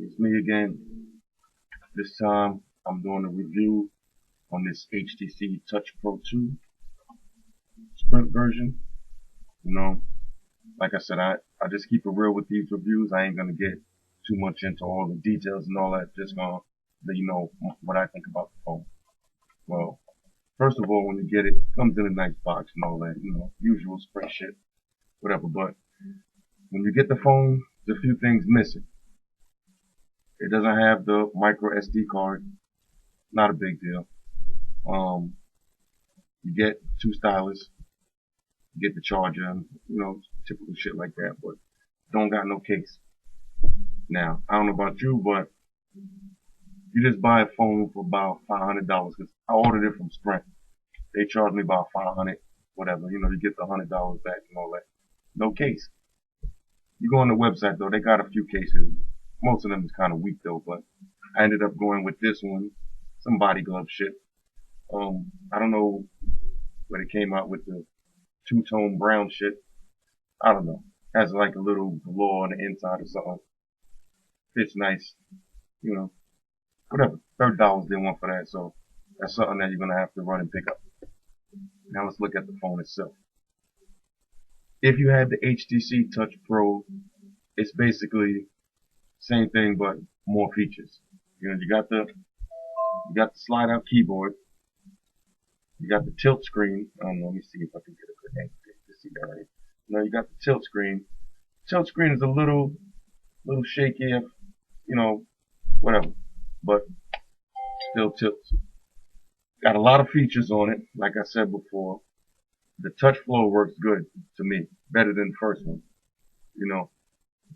It's me again. This time I'm doing a review on this HTC Touch Pro 2 Sprint version. You know, like I said, I just keep it real with these reviews. I ain't gonna get too much into all the details and all that. Just gonna let you know what I think about the phone. Well, first of all, when you get it, it comes in a nice box and all that. Usual Sprint shit, whatever. But when you get the phone, there's a few things missing. It doesn't have the micro SD card. Not a big deal. Um, you get two stylus, you get the charger, and, typical shit like that, but don't got no case. Now, I don't know about you, but you just buy a phone for about $500 because I ordered it from Sprint. They charged me about 500, whatever. You get the $100 back and all that. No case. You go on the website though, they got a few cases. Most of them is kind of weak though, but I ended up going with this one, some body glove shit. I don't know when it came out with the two-tone brown shit. I don't know. Has like a little glow on the inside or something. Fits nice. Whatever. $30 they want for that, so that's something that you're gonna have to run and pick up. Now let's look at the phone itself. If you had the HTC Touch Pro, it's basically same thing but more features. You got the slide out keyboard. You got the tilt screen. Let me see if I can get a good angle to see that right. Now you got the tilt screen. Tilt screen is a little shaky, whatever, but still tilts. Got a lot of features on it. Like I said before, the touch flow works good to me, better than the first one.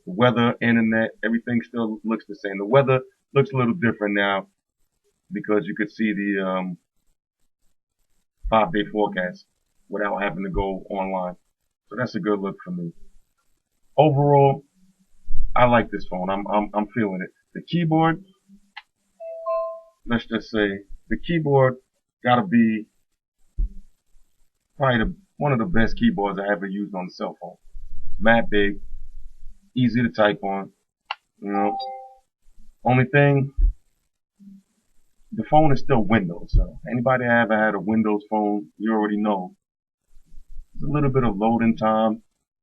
The weather, internet, everything still looks the same. The weather looks a little different now because you could see the 5-day forecast without having to go online. So that's a good look for me. Overall, I like this phone. I'm feeling it. The keyboard, let's just say the keyboard gotta be probably one of the best keyboards I ever used on a cell phone. Mad big, easy to type on. Only thing, the phone is still Windows. So anybody that ever had a Windows phone, you already know there's a little bit of loading time.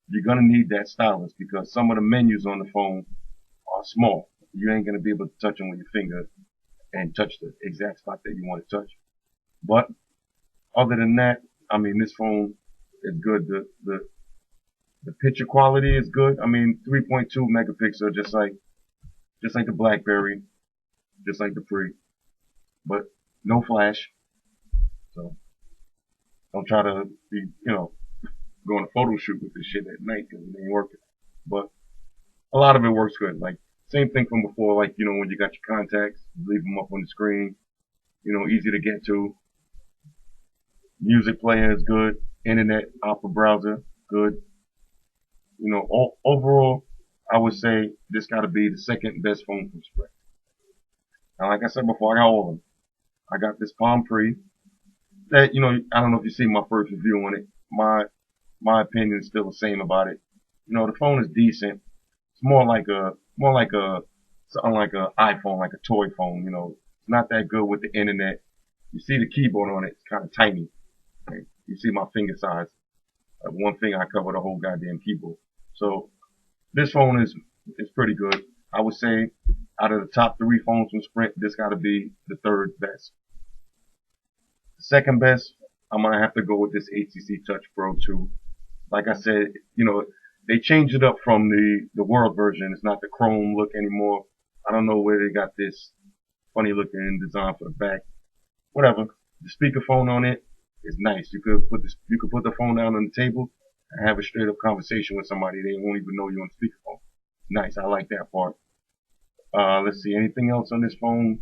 You're gonna need that stylus because some of the menus on the phone are small. You ain't gonna be able to touch them with your finger and touch the exact spot that you want to touch. But other than that, I mean, this phone is good. The picture quality is good. I mean, 3.2 megapixel, just like the BlackBerry, just like the Pre, but no flash. So don't try to be, go on a photo shoot with this shit at night because it ain't working. But a lot of it works good. Like same thing from before. Like when you got your contacts, leave them up on the screen. Easy to get to. Music player is good. Internet Opera browser, good. Overall, I would say this got to be the second best phone from Sprint. Now, like I said before, I got all of them. I got this Palm Pre. That I don't know if you see my first review on it. My opinion is still the same about it. The phone is decent. It's more like something like a iPhone, like a toy phone. It's not that good with the internet. You see the keyboard on it. It's kind of tiny. Okay? You see my finger size. One finger I cover the whole goddamn keyboard. So this phone is pretty good. I would say out of the top 3 phones from Sprint, this got to be the third best. The second best, I'm gonna have to go with this HTC Touch Pro 2. Like I said, they changed it up from the World version. It's not the chrome look anymore. I don't know where they got this funny looking design for the back. Whatever. The speakerphone on it is nice. You could put the phone down on the table and have a straight up conversation with somebody. They won't even know you're on speakerphone. Nice. I like that part. Let's see. Anything else on this phone?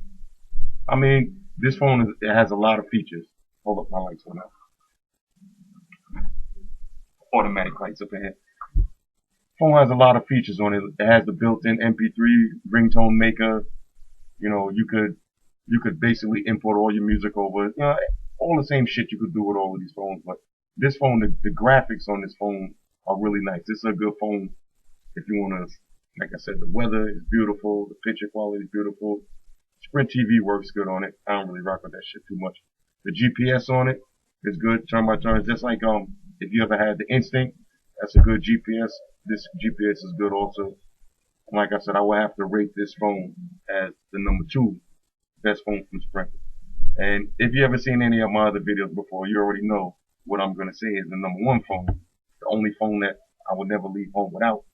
I mean, this phone it has a lot of features. Hold up, my lights went out. Automatic lights up ahead. Phone has a lot of features on it. It has the built-in MP3 ringtone maker. You could basically import all your music over. All the same shit you could do with all of these phones. But this phone, the graphics on this phone are really nice. This is a good phone if you want to, Like I said, the weather is beautiful, the picture quality is beautiful. Sprint TV works good on it. I don't really rock with that shit too much. The GPS on it is good, turn by turn. Just like if you ever had the Instinct, that's a good GPS. This GPS is good also. Like I said, I will have to rate this phone as the number 2 best phone from Sprint. And if you ever seen any of my other videos before, you already know what I'm gonna say is the number 1 phone. The only phone that I would never leave home without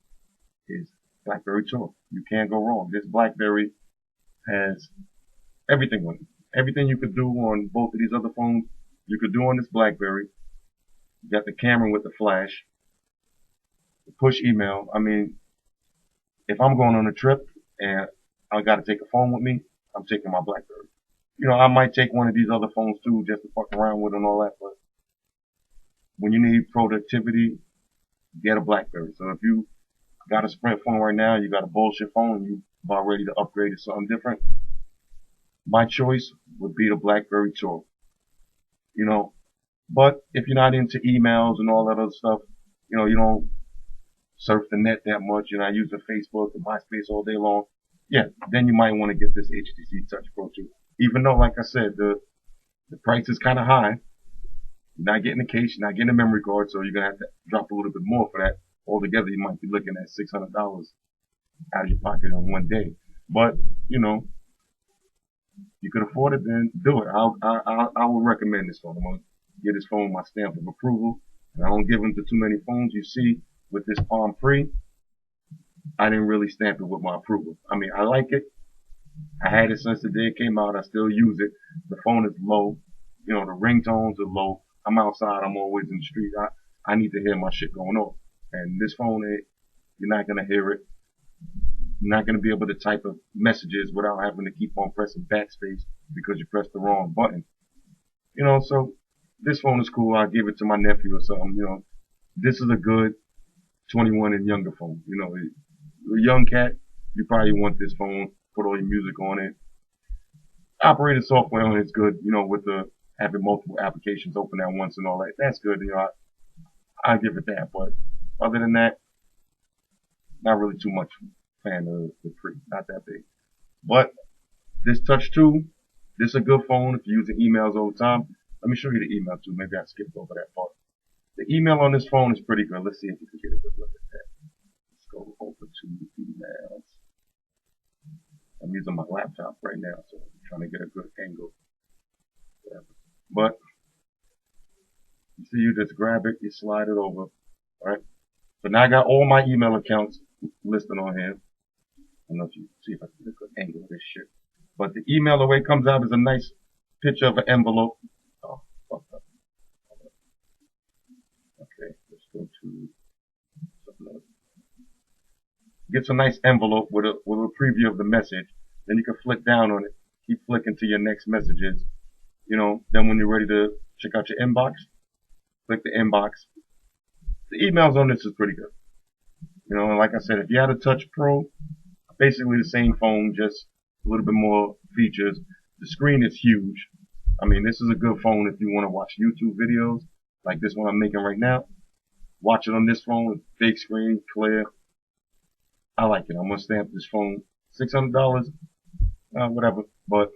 is BlackBerry Tour. You can't go wrong. This BlackBerry has everything on it. Everything you could do on both of these other phones, you could do on this BlackBerry. You got the camera with the flash, the push email. I mean, if I'm going on a trip and I got to take a phone with me, I'm taking my BlackBerry. You know, I might take one of these other phones too, just to fuck around with and all that, but when you need productivity, get a BlackBerry. So if you got a Sprint phone right now, you got a bullshit phone, and you about ready to upgrade to something different, my choice would be the BlackBerry Tour. You know, but if you're not into emails and all that other stuff, you know, you don't surf the net that much, you're not using Facebook and MySpace all day long, yeah, then you might want to get this HTC Touch Pro 2. Even though, like I said, the price is kind of high. You're not getting the case, you're not getting a memory card, so you're going to have to drop a little bit more for that. Altogether, you might be looking at $600 out of your pocket on one day. But, you know, you could afford it, then do it. I would recommend this phone. I'm going to give this phone my stamp of approval. And I don't give them to too many phones. You see, with this Palm Pre, I didn't really stamp it with my approval. I mean, I like it. I had it since the day it came out. I still use it. The phone is low. You know, the ringtones are low. I'm outside. I'm always in the street. I need to hear my shit going off. And this phone, you're not going to hear it. You're not going to be able to type of messages without having to keep on pressing backspace because you pressed the wrong button. You know, so this phone is cool. I'll give it to my nephew or something. You know, this is a good 21 and younger phone. You know, a young cat, you probably want this phone. Put all your music on it. Operating software on it's good. You know, with the having multiple applications open at once and all that. That's good. You know, I give it that. But other than that, not really too much fan of the Pre. Not that big. But this Touch 2, this is a good phone if you're using emails all the time. Let me show you the email too. Maybe I skipped over that part. The email on this phone is pretty good. Let's see if you can get a good look at that. Let's go over to the emails. I'm using my laptop right now, so I'm trying to get a good angle. Whatever. But you see, you just grab it, you slide it over. Alright? So now I got all my email accounts listed on here. I don't know if you see if I can get a good angle of this shit. But the email, the way it comes out, is a nice picture of an envelope. Oh, fuck up. Okay, let's go to something else. Gets a nice envelope with a preview of the message. Then you can flick down on it. Keep flicking to your next messages. You know, then when you're ready to check out your inbox, click the inbox. The emails on this is pretty good. You know, like I said, if you had a Touch Pro, basically the same phone, just a little bit more features. The screen is huge. I mean, this is a good phone if you want to watch YouTube videos, like this one I'm making right now. Watch it on this phone, big screen, clear. I like it. I'm gonna stamp this phone $600, whatever, but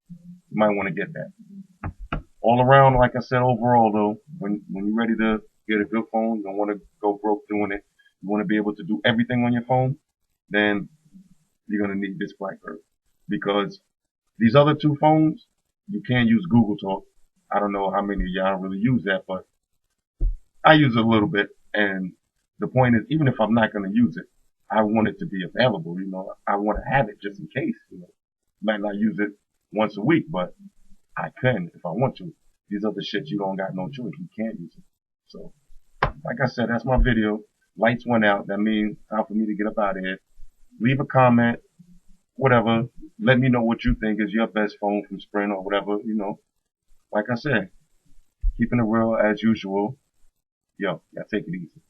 you might want to get that. All around, like I said, overall though, when you're ready to get a good phone, you don't want to go broke doing it. You want to be able to do everything on your phone, then you're gonna need this BlackBerry, because these other two phones, you can't use Google Talk. I don't know how many of y'all really use that, but I use it a little bit. And the point is, even if I'm not gonna use it, I want it to be available. You know, I want to have it just in case. You know, might not use it once a week, but I can if I want to. These other shit, you don't got no choice. You can't use it. So, like I said, that's my video. Lights went out. That means time for me to get up out of here. Leave a comment, whatever. Let me know what you think is your best phone from Sprint or whatever. You know, like I said, keeping it real as usual. Yo, y'all take it easy.